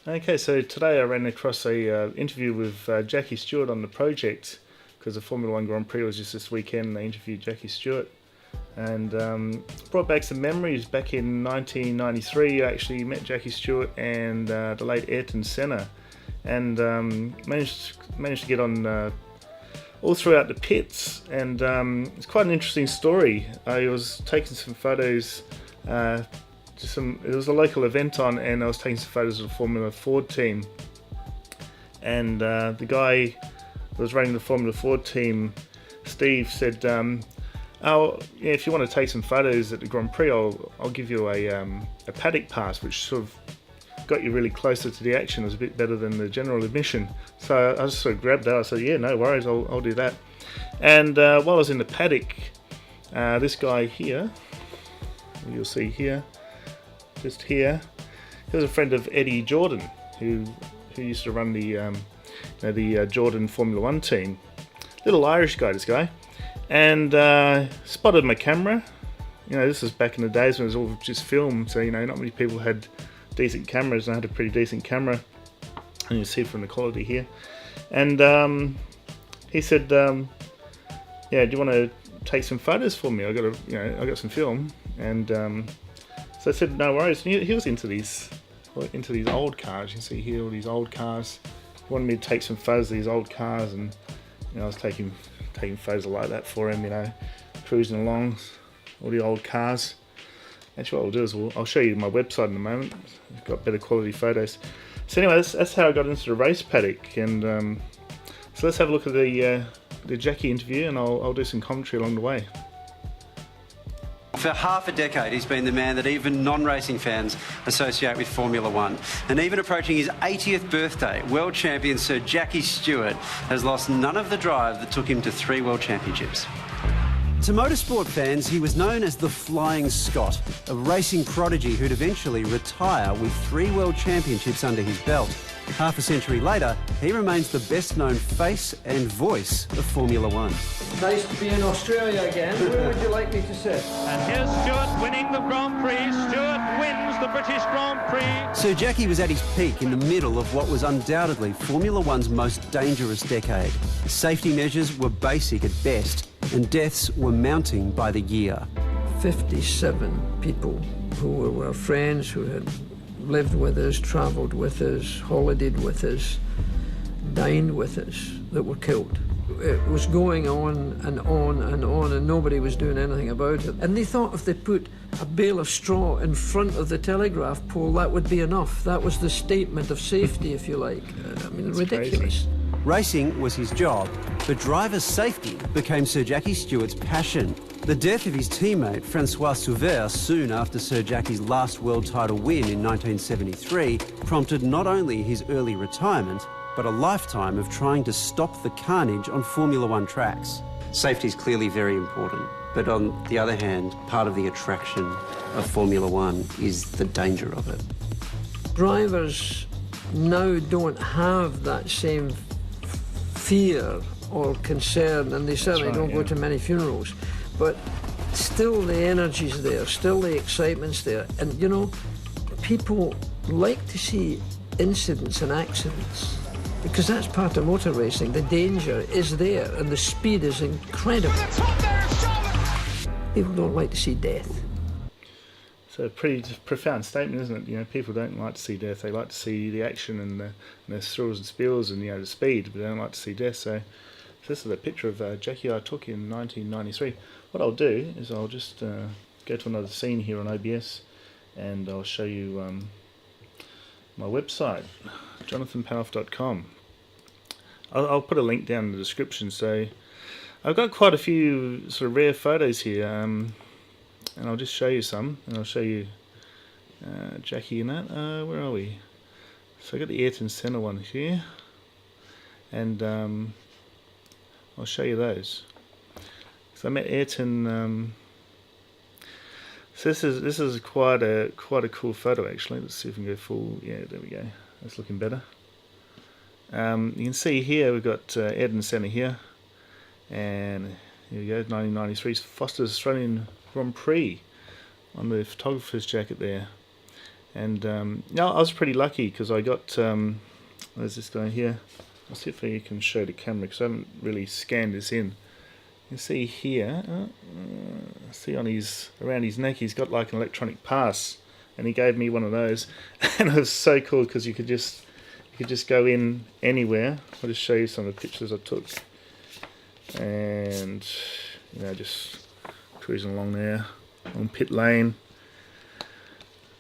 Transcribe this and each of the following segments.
Okay, so today I ran across a interview with Jackie Stewart on the project because the Formula One Grand Prix was just this weekend. And they interviewed Jackie Stewart and brought back some memories. Back in 1993, I actually met Jackie Stewart and the late Ayrton Senna, and managed to get on all throughout the pits. And it's quite an interesting story. I was taking some photos. It was a local event on, and I was taking some photos of the Formula Ford team. And the guy that was running the Formula Ford team, Steve, said, "Oh, yeah, if you want to take some photos at the Grand Prix, I'll give you a paddock pass," which sort of got you really closer to the action. It was a bit better than the general admission. So I just sort of grabbed that. I said, "Yeah, no worries, I'll do that." And while I was in the paddock, this guy here, you'll see here, just here, he was a friend of Eddie Jordan, who used to run the Jordan Formula One team. Little Irish guy, this guy, and spotted my camera. This was back in the days when it was all just film, so not many people had decent cameras, and I had a pretty decent camera, and you see from the quality here. And he said, "Yeah, do you want to take some photos for me? I got some film." And so I said, "No worries." And he was into these old cars. You can see here all these old cars. He wanted me to take some photos of these old cars, and I was taking photos like that for him. Cruising along all the old cars. Actually, what I'll do is I'll show you my website in a moment. I've got better quality photos. So anyway, that's how I got into the race paddock. And so let's have a look at the Jackie interview, and I'll do some commentary along the way. For half a decade, he's been the man that even non-racing fans associate with Formula One. And even approaching his 80th birthday, world champion Sir Jackie Stewart has lost none of the drive that took him to 3 world championships. To motorsport fans, he was known as the Flying Scot, a racing prodigy who'd eventually retire with 3 world championships under his belt. Half a century later, he remains the best-known face and voice of Formula One. Nice to be in Australia again. Where would you like me to sit? And here's Stewart winning the Grand Prix. Stewart wins the British Grand Prix. Sir Jackie was at his peak in the middle of what was undoubtedly Formula One's most dangerous decade. Safety measures were basic at best, and deaths were mounting by the year. 57 people who were friends, who had lived with us, travelled with us, holidayed with us, dined with us, that were killed. It was going on and on and on, and nobody was doing anything about it. And they thought if they put a bale of straw in front of the telegraph pole, that would be enough. That was the statement of safety, if you like. Ridiculous. Crazy. Racing was his job, but driver safety became Sir Jackie Stewart's passion. The death of his teammate Francois Souver soon after Sir Jackie's last world title win in 1973 prompted not only his early retirement, but a lifetime of trying to stop the carnage on Formula One tracks. Safety is clearly very important, but on the other hand, part of the attraction of Formula One is the danger of it. Drivers now don't have that same fear or concern, and they certainly don't go to many funerals. But still the energy's there, still the excitement's there. And people like to see incidents and accidents because that's part of motor racing. The danger is there and the speed is incredible. People don't like to see death. So a pretty profound statement, isn't it? People don't like to see death. They like to see the action and the thrills and spills and the speed, but they don't like to see death. So this is a picture of Jackie I took in 1993. What I'll do is I'll just go to another scene here on OBS, and I'll show you my website, jonathanpanoff.com. I'll put a link down in the description. So I've got quite a few sort of rare photos here, and I'll just show you some, and I'll show you Jackie in that. Where are we? So I got the Ayrton Senna one here, and I'll show you those. So I met Ayrton. So this is quite a cool photo actually. Let's see if we can go full. Yeah, there we go. That's looking better. You can see here we've got Ayrton Senna here, and here we go, 1993 Foster's Australian Grand Prix on the photographer's jacket there. And no, I was pretty lucky because I got, where's this guy here? I'll see if I can show the camera because I haven't really scanned this in. You can see here, see on around his neck, he's got like an electronic pass, and he gave me one of those, and it was so cool because you could just go in anywhere. I'll just show you some of the pictures I took, and just cruising along there on pit lane.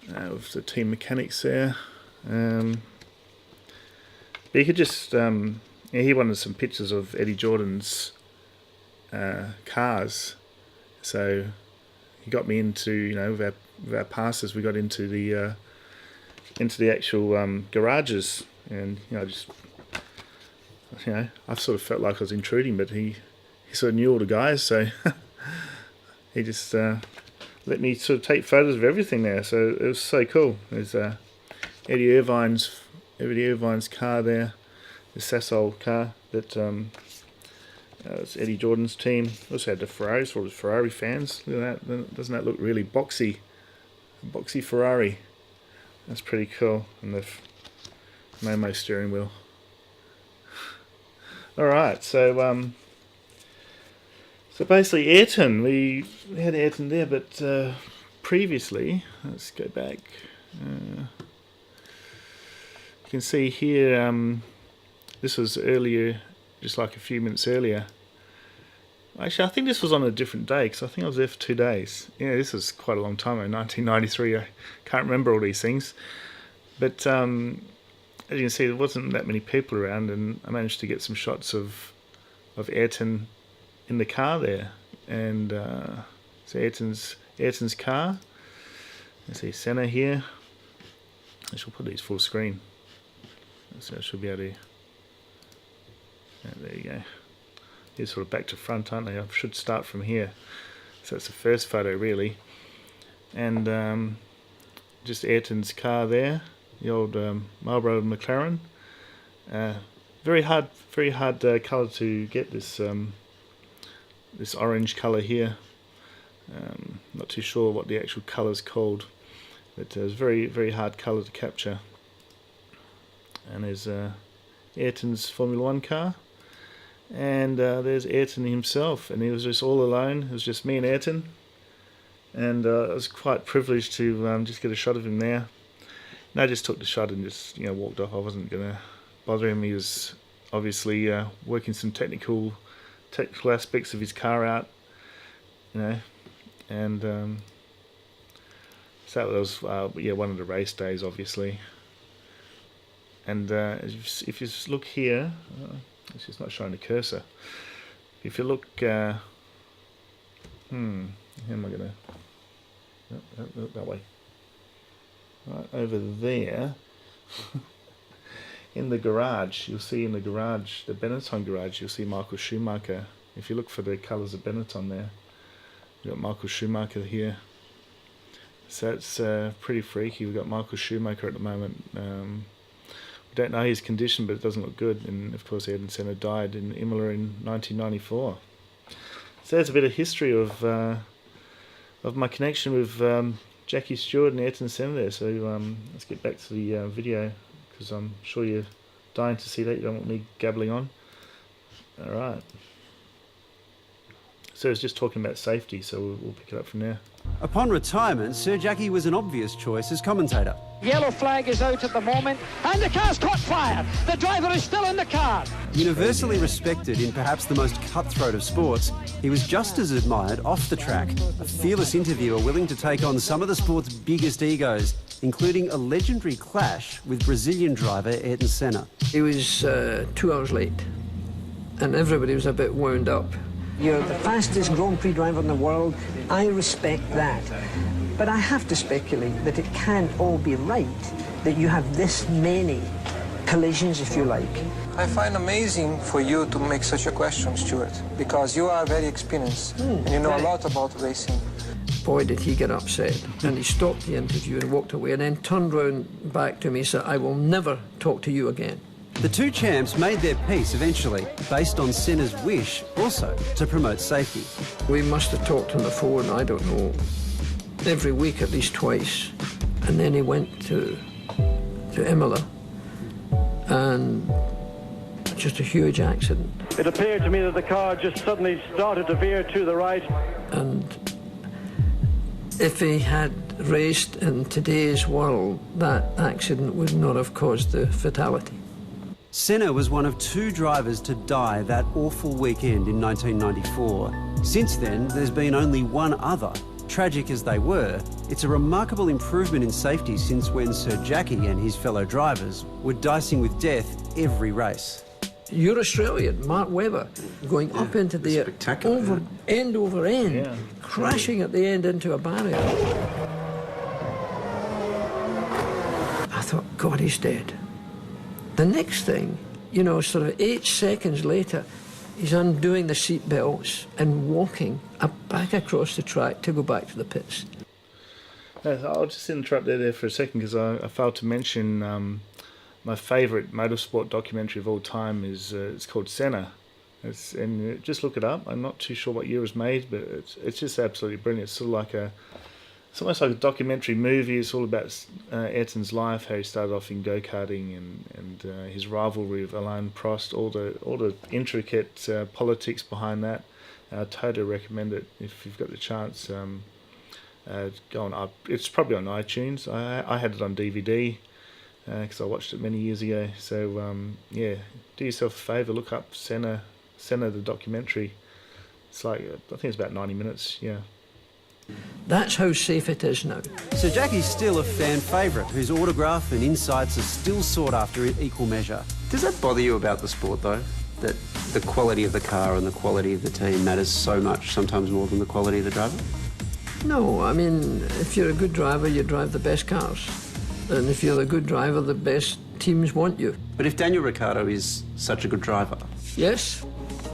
With the team mechanics there, but you could just he wanted some pictures of Eddie Jordan's cars, so he got me into with our passes, we got into the actual garages, and I sort of felt like I was intruding, but he sort of knew all the guys, so he just let me sort of take photos of everything there, so it was so cool. There's Eddie Irvine's car there, the Sasol car that it's Eddie Jordan's team. Also had the Ferraris for all the Ferrari fans. Look at that! Doesn't that look really boxy? A boxy Ferrari. That's pretty cool. And the Momo steering wheel. All right, so. So basically Ayrton, we had Ayrton there, but previously, let's go back, you can see here, this was earlier, just like a few minutes earlier. Actually, I think this was on a different day, because I think I was there for 2 days. Yeah, this was quite a long time ago, 1993, I can't remember all these things. But as you can see, there wasn't that many people around, and I managed to get some shots of Ayrton in the car there, and it's Ayrton's car. You see Senna here. I shall put these full screen, so I should be able to. There you go. These sort of back to front, aren't they? I should start from here. So that's the first photo, really, and just Ayrton's car there, the old Marlboro McLaren. Very hard colour to get this. This orange colour here, not too sure what the actual colour is called, but it's very, very hard colour to capture. And there's Ayrton's Formula 1 car, and there's Ayrton himself, and he was just all alone. It was just me and Ayrton, and I was quite privileged to just get a shot of him there. And I just took the shot and just walked off. I wasn't going to bother him. He was obviously working some technical aspects of his car out, and so that was one of the race days, obviously. And if you look here, it's just not showing the cursor. If you look, how am I gonna? That way. Right over there. In the garage, you'll see the Benetton garage, you'll see Michael Schumacher. If you look for the colours of Benetton there, you've got Michael Schumacher here. So it's pretty freaky. We've got Michael Schumacher at the moment. We don't know his condition, but it doesn't look good. And of course, Ayrton Senna died in Imola in 1994. So there's a bit of history of my connection with Jackie Stewart and Ayrton Senna there. So let's get back to the video, because I'm sure you're dying to see that. You don't want me gabbling on. Alright. So it's just talking about safety, so we'll pick it up from there. Upon retirement, Sir Jackie was an obvious choice as commentator. Yellow flag is out at the moment, and the car's caught fire. The driver is still in the car. Universally respected in perhaps the most cutthroat of sports, he was just as admired off the track. A fearless interviewer willing to take on some of the sport's biggest egos, including a legendary clash with Brazilian driver Ayrton Senna. He was 2 hours late, and everybody was a bit wound up. You're the fastest Grand Prix driver in the world. I respect that. But I have to speculate that it can't all be right, that you have this many collisions, if you like. I find amazing for you to make such a question, Stuart, because you are very experienced and you know a lot about racing. Boy, did he get upset. And he stopped the interview and walked away, and then turned round back to me and said, "I will never talk to you again." The two champs made their peace eventually, based on Senna's wish also to promote safety. We must have talked on the phone, I don't know, every week at least twice. And then he went to Imola, and just a huge accident. It appeared to me that the car just suddenly started to veer to the right. And if he had raced in today's world, that accident would not have caused the fatality. Senna was one of 2 drivers to die that awful weekend in 1994. Since then, there's been only one other. Tragic as they were, it's a remarkable improvement in safety since when Sir Jackie and his fellow drivers were dicing with death every race. You're Australian, Mark Webber, going up into the spectacular, end over end, crashing at the end into a barrier. I thought, God, he's dead. The next thing, you know, sort of 8 seconds later, he's undoing the seat belts and walking back across the track to go back to the pits. I'll just interrupt there for a second because I failed to mention my favourite motorsport documentary of all time is it's called Senna. And just look it up. I'm not too sure what year it was made, but it's just absolutely brilliant. It's sort of like it's almost like a documentary movie. It's all about Ayrton's life, how he started off in go-karting and his rivalry with Alain Prost, all the intricate politics behind that. I totally recommend it if you've got the chance. Go on. It's probably on iTunes. I had it on DVD because I watched it many years ago. So yeah, do yourself a favour, look up Senna the documentary. It's like I think it's about 90 minutes. Yeah. That's how safe it is now. So Jackie's still a fan favourite whose autograph and insights are still sought after in equal measure. Does that bother you about the sport though? That the quality of the car and the quality of the team matters so much, sometimes more than the quality of the driver? No, I mean, if you're a good driver, you drive the best cars. And if you're a good driver, the best teams want you. But if Daniel Ricciardo is such a good driver, yes.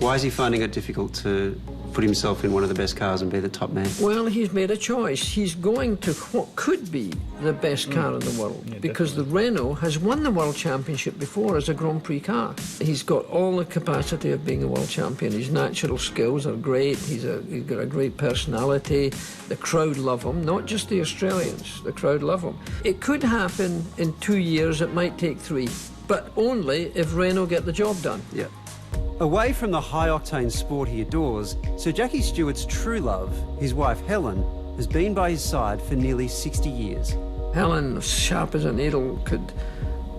Why is he finding it difficult to put himself in one of the best cars and be the top man? Well, he's made a choice. He's going to what could be the best car in the world, because the Renault has won the World Championship before as a Grand Prix car. He's got all the capacity of being a world champion. His natural skills are great. He's got a great personality. The crowd love him, not just the Australians. The crowd love him. It could happen in 2 years. It might take 3, but only if Renault get the job done. Yeah. Away from the high-octane sport he adores, Sir Jackie Stewart's true love, his wife Helen, has been by his side for nearly 60 years. Helen, sharp as a needle, could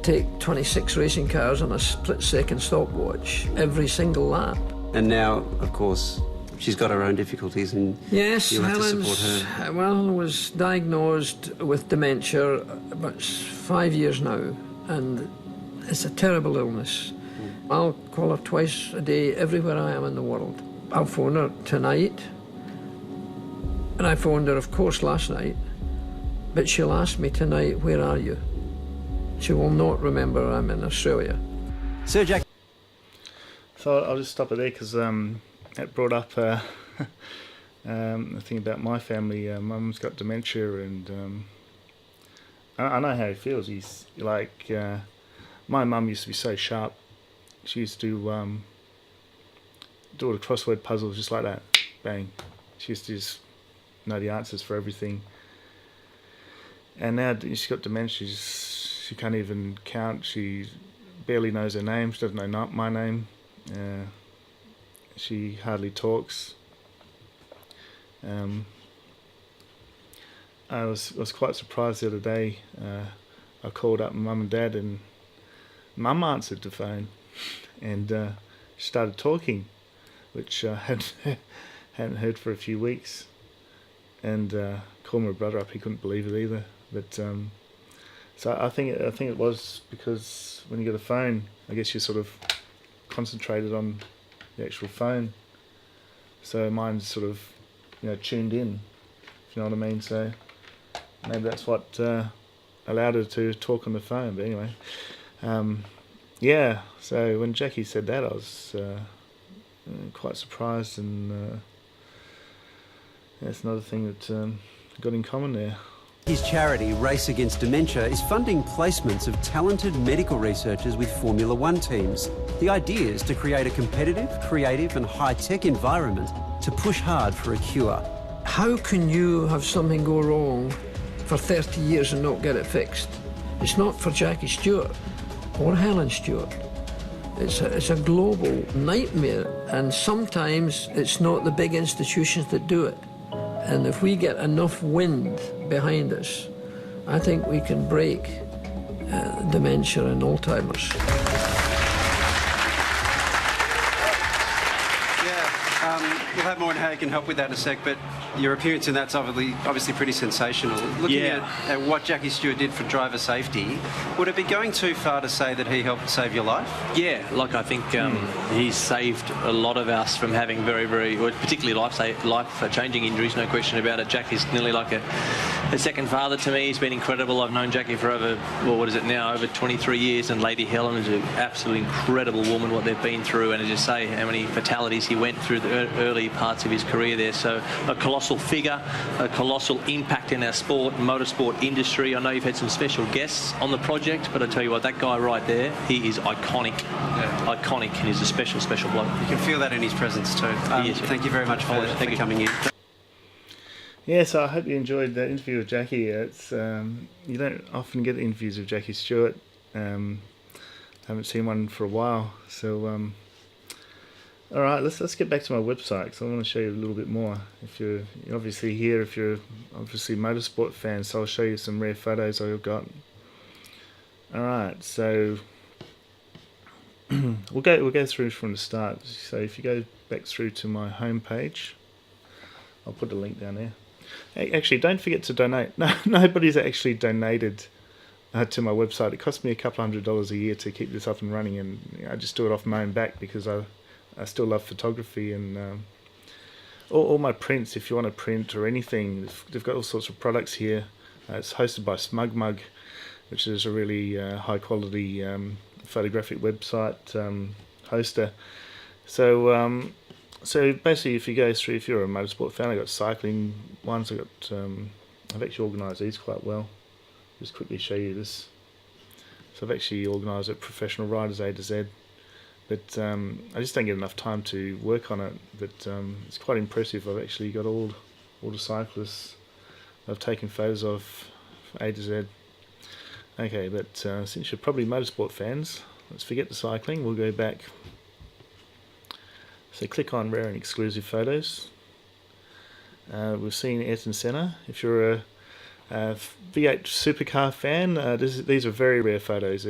take 26 racing cars on a split-second stopwatch every single lap. And now, of course, she's got her own difficulties and yes, you have to support Helen's, her. well, was diagnosed with dementia about 5 years now, and it's a terrible illness. I'll call her twice a day everywhere I am in the world. I'll phone her tonight, and I phoned her, of course, last night, but she'll ask me tonight, where are you? She will not remember I'm in Australia. Sir Jackie. So I'll just stop it there because that brought up a thing about my family. Mum's got dementia, and I know how he feels. He's like, my mum used to be so sharp. She used to do all the crossword puzzles just like that, bang. She used to just know the answers for everything. And now she's got dementia. She can't even count. She barely knows her name. She doesn't know my name. She hardly talks. I was quite surprised the other day. I called up Mum and Dad, and Mum answered the phone. And she started talking, which I hadn't heard for a few weeks. And called my brother up. He couldn't believe it either. But so I think it was because when you get a phone, I guess you're sort of concentrated on the actual phone. So mine's sort of tuned in, if you know what I mean. So maybe that's what allowed her to talk on the phone. But anyway. Yeah, so when Jackie said that, I was quite surprised, and that's another thing that got in common there. His charity, Race Against Dementia, is funding placements of talented medical researchers with Formula One teams. The idea is to create a competitive, creative and high-tech environment to push hard for a cure. How can you have something go wrong for 30 years and not get it fixed. It's not for Jackie Stewart or Helen Stewart. It's a global nightmare, and sometimes it's not the big institutions that do it. And if we get enough wind behind us, I think we can break dementia and Alzheimer's. We'll have more on how you can help with that in a sec, but your appearance in that's obviously pretty sensational. Looking at what Jackie Stewart did for driver safety, would it be going too far to say that he helped save your life? Yeah, like I think he's saved a lot of us from having particularly life-changing injuries, no question about it. Jackie's nearly like a second father to me. He's been incredible. I've known Jackie for over 23 years, and Lady Helen is an absolutely incredible woman, what they've been through, and as you say, how many fatalities he went through the early parts of his career there. So a colossal figure, a colossal impact in our sport and motorsport industry. I know you've had some special guests on the project, but I tell you what, that guy right there, he is iconic. Iconic. He's a special bloke. You can feel that in his presence too. Thank you very much for coming in. Yeah, so I hope you enjoyed that interview with Jackie. It's you don't often get interviews with Jackie Stewart. Haven't seen one for a while. So all right, let's get back to my website, because I want to show you a little bit more. If you're obviously here, if you're obviously motorsport fans, so I'll show you some rare photos I've got. All right, so we'll go through from the start. So if you go back through to my home page, I'll put the link down there. Actually, don't forget to donate. No, nobody's actually donated to my website. It costs me a couple $100 a year to keep this up and running, and I just do it off my own back because I still love photography, and all my prints, if you want to print or anything, they've got all sorts of products here. It's hosted by SmugMug, which is a really high quality photographic website hoster. So basically, if you go through, if you're a motorsport fan, I've got cycling ones. I've actually organised these quite well. Just quickly show you this. So I've actually organised it professional riders A to Z. But I just don't get enough time to work on it. But it's quite impressive. I've actually got all the cyclists I've taken photos of A to Z. Okay, but since you're probably motorsport fans, let's forget the cycling. We'll go back. So click on rare and exclusive photos. We've seen Ayrton Senna. If you're a V8 supercar fan, these are very rare photos.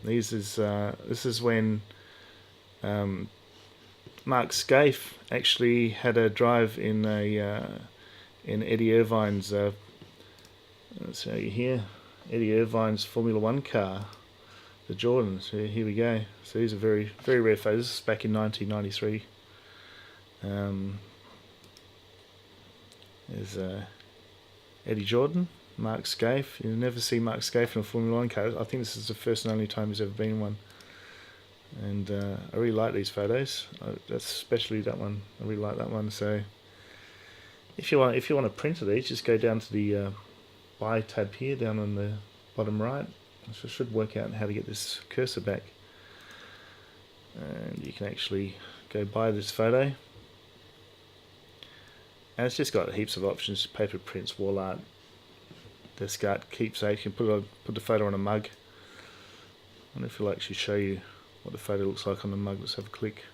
This is when Mark Scaife actually had a drive in Eddie Irvine's. Let's show you here, Eddie Irvine's Formula One car, the Jordan. So here we go. So these are very rare photos. This is back in 1993. There's Eddie Jordan, Mark Scaife. You never see Mark Scaife in a Formula One car. I think this is the first and only time he's ever been in one. And I really like these photos. Especially that one. I really like that one. So if you want to print of these, just go down to the buy tab here, down on the bottom right. So I should work out how to get this cursor back. And you can actually go buy this photo. And it's just got heaps of options: paper prints, wall art, desk art, keepsake. You can put the photo on a mug. I wonder if it'll actually show you what the photo looks like on the mug. Let's have a click.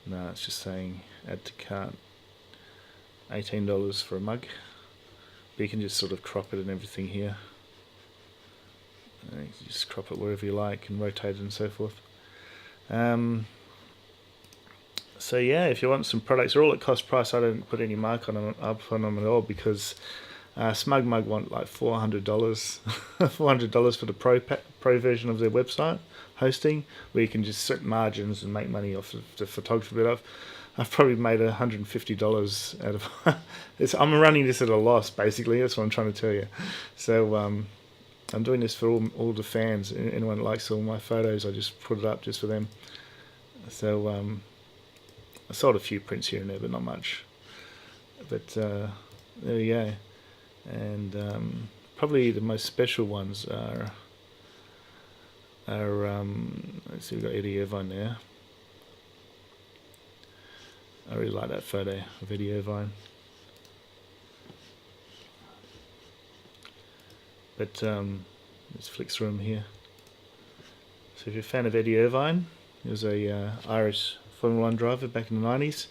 No, it's just saying add to cart. $18 for a mug. But you can just sort of crop it and everything here. You can just crop it wherever you like and rotate it and so forth. So yeah, if you want some products, they're all at cost price. I don't put any mark on them, up on them at all, because SmugMug want like $400, $400 for the pro version of their website hosting, where you can just set margins and make money off the photography bit of. I've probably made $150 out of. I'm running this at a loss, basically. That's what I'm trying to tell you. So I'm doing this for all the fans. Anyone that likes all my photos, I just put it up just for them. So I sold a few prints here and there, but not much. But there we go. And probably the most special ones are let's see, we've got Eddie Irvine there. I really like that photo of Eddie Irvine. But let's flick through them here. So if you're a fan of Eddie Irvine, he was a Irish Formula 1 driver back in the 90s.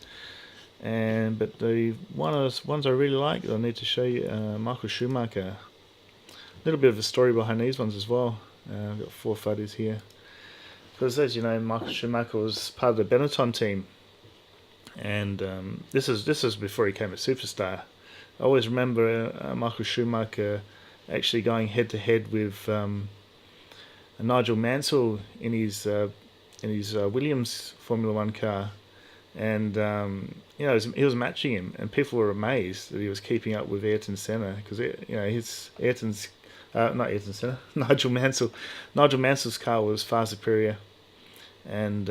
But the ones I really like, I need to show you, Michael Schumacher. A little bit of a story behind these ones as well. I've got 4 photos here. Because as you know, Michael Schumacher was part of the Benetton team. And this is before he became a superstar. I always remember Michael Schumacher actually going head to head with Nigel Mansell in his Williams Formula 1 car, and you know, he was matching him, and people were amazed that he was keeping up with Ayrton Senna, because you know, Nigel Mansell's car was far superior, and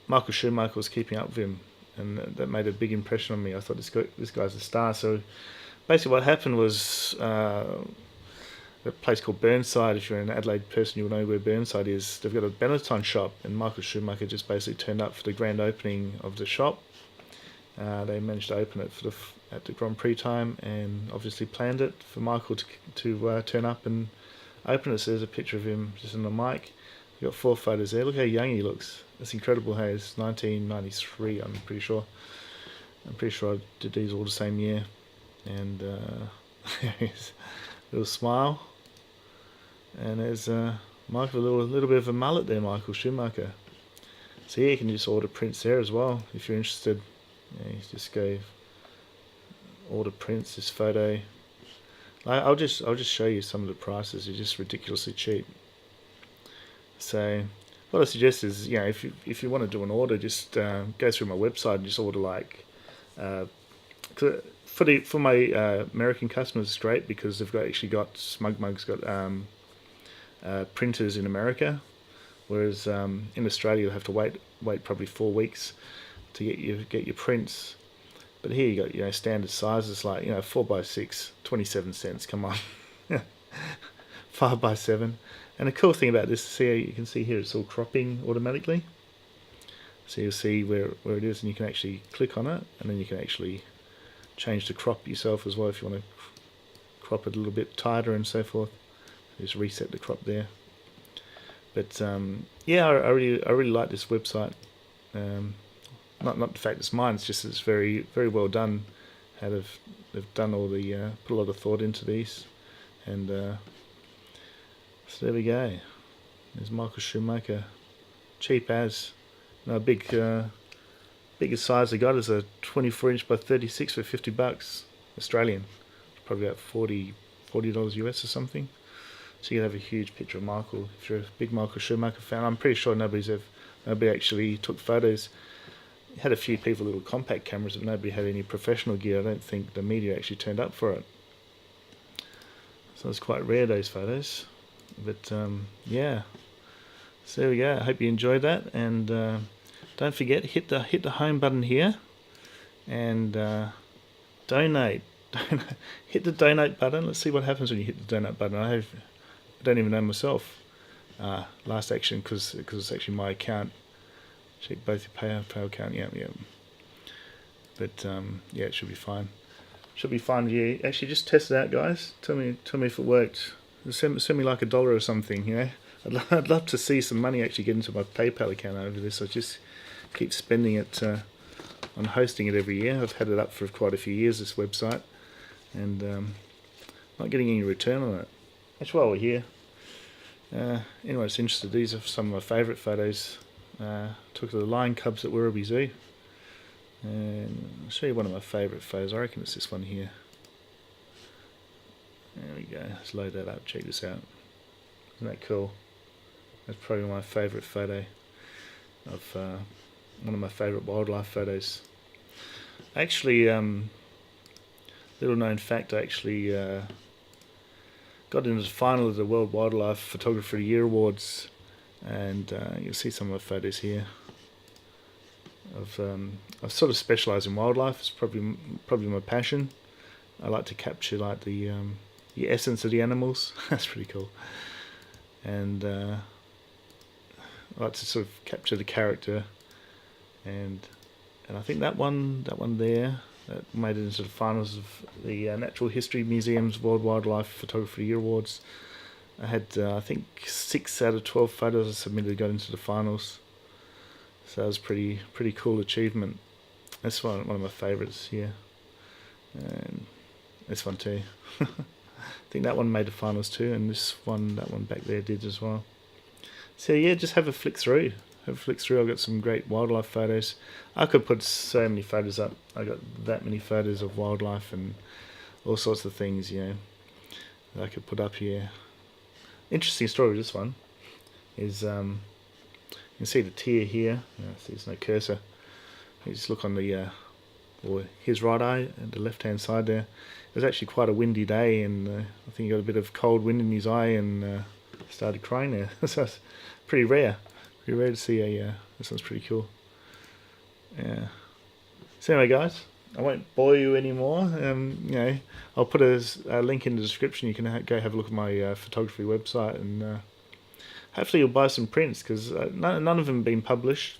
Michael Schumacher was keeping up with him, and that made a big impression on me. I thought this guy's a star. So basically what happened was a place called Burnside. If you're an Adelaide person, you'll know where Burnside is. They've got a Benetton shop, and Michael Schumacher just basically turned up for the grand opening of the shop. They managed to open it at the Grand Prix time, and obviously planned it for Michael to turn up and open it. So there's a picture of him just on the mic. You've got 4 photos there. Look how young he looks. That's incredible. Hey, it's 1993, I'm pretty sure. I did these all the same year. And little smile. And there's Michael, a little bit of a mullet there, Michael Schumacher. So here you can just order prints there as well, if you're interested. Yeah, you just go order prints, this photo. I'll just show you some of the prices. They're just ridiculously cheap. So what I suggest is, you know, if you want to do an order, just go through my website and just order like for my American customers, it's great because they've actually got SmugMug's got printers in America, whereas in Australia you'll have to wait probably 4 weeks to get your prints. But here you got, you know, standard sizes like, you know, 4x6, 27 cents. Come on, 5x7. And the cool thing about this, see, you can see here it's all cropping automatically. So you'll see where it is, and you can actually click on it, and then you can actually change the crop yourself as well if you want to crop it a little bit tighter and so forth. Just reset the crop there. But yeah, I really like this website. Not the fact it's mine, it's just it's very well done. How they've done all the put a lot of thought into these, and so there we go. There's Michael Schumacher, cheap as. No, biggest size I got is a 24-inch by 36 for $50 Australian, probably about $40 US or something. So you can have a huge picture of Michael if you're a big Michael Schumacher fan. I'm pretty sure nobody actually took photos. Had a few people with little compact cameras, but nobody had any professional gear. I don't think the media actually turned up for it. So it's quite rare, those photos. But yeah, so there we go. I hope you enjoyed that, and don't forget, hit the home button here, and donate. Hit the donate button. Let's see what happens when you hit the donate button. I don't even know myself. Last action, because it's actually my account. Check both your pay account. Yeah. But yeah, it should be fine. Should be fine. You actually just test it out, guys. Tell me if it worked. Send me like $1 or something. You know, I'd love to see some money actually get into my PayPal account over this. I just keep spending it on hosting it every year. I've had it up for quite a few years, this website, and not getting any return on it. That's why we're here. Anyone that's interested, these are some of my favourite photos. Took the lion cubs at Werribee Zoo, and I'll show you one of my favourite photos. I reckon it's this one here. There we go. Let's load that up. Check this out. Isn't that cool? That's probably my favourite photo of one of my favourite wildlife photos. Actually, little known fact, I actually got into the final of the World Wildlife Photographer of the Year Awards, and you'll see some of my photos here. I've sort of specialised in wildlife. It's probably my passion. I like to capture like the essence of the animals. That's pretty cool. And I like to sort of capture the character, and I think that one there, that made it into the finals of the Natural History Museum's World Wildlife Photography Year Awards. I had, I think, 6 out of 12 photos I submitted got into the finals. So that was pretty cool achievement. That's one of my favourites here. And this one too. I think that one made the finals too, and that one back there did as well. So yeah, just have a flick through. I've got some great wildlife photos. I could put so many photos up. I got that many photos of wildlife and all sorts of things, you know, that I could put up here. Interesting story with this one is you can see the tear here. See, there's no cursor. You just look on the or his right eye and the left hand side there. It was actually quite a windy day, and I think he got a bit of cold wind in his eye and started crying there. So it's pretty rare. Pretty rare to see this one's pretty cool. Yeah. So anyway, guys, I won't bore you anymore. You know, I'll put a link in the description. You can go have a look at my photography website, and hopefully you'll buy some prints, because none of them have been published.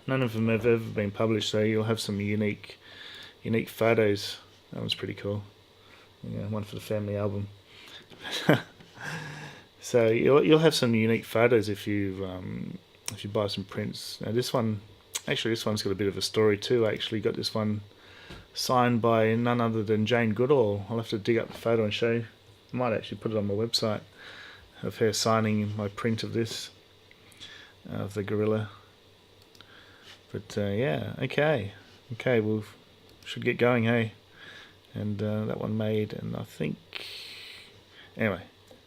None of them have ever been published, so you'll have some unique photos. That one's pretty cool. Yeah, one for the family album. So you'll have some unique photos if you buy some prints. Now this one's got a bit of a story too. I actually got this one signed by none other than Jane Goodall. I'll have to dig up the photo and show you. I might actually put it on my website of her signing my print of this, of the gorilla. But yeah, okay, we should get going, hey? And that one made, and I think, anyway,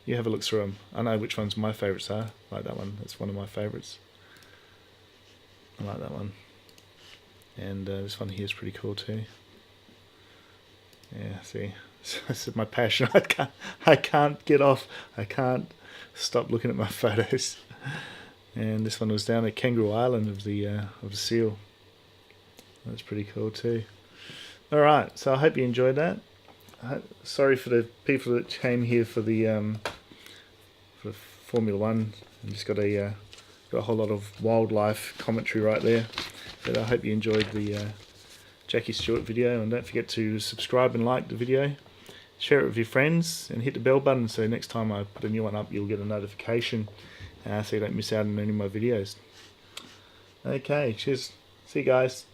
you have a look through them. I know which ones my favourites are. I like that one. That's one of my favourites. I like that one. And this one here is pretty cool too. Yeah, see, this is my passion. I can't get off. I can't stop looking at my photos. And this one was down at Kangaroo Island of the seal. That's pretty cool too. All right, so I hope you enjoyed that. Sorry for the people that came here for the Formula One and just got a whole lot of wildlife commentary right there. But I hope you enjoyed the Jackie Stewart video, and don't forget to subscribe and like the video, share it with your friends, and hit the bell button so next time I put a new one up you'll get a notification, so you don't miss out on any of my videos. Okay, cheers. See you guys.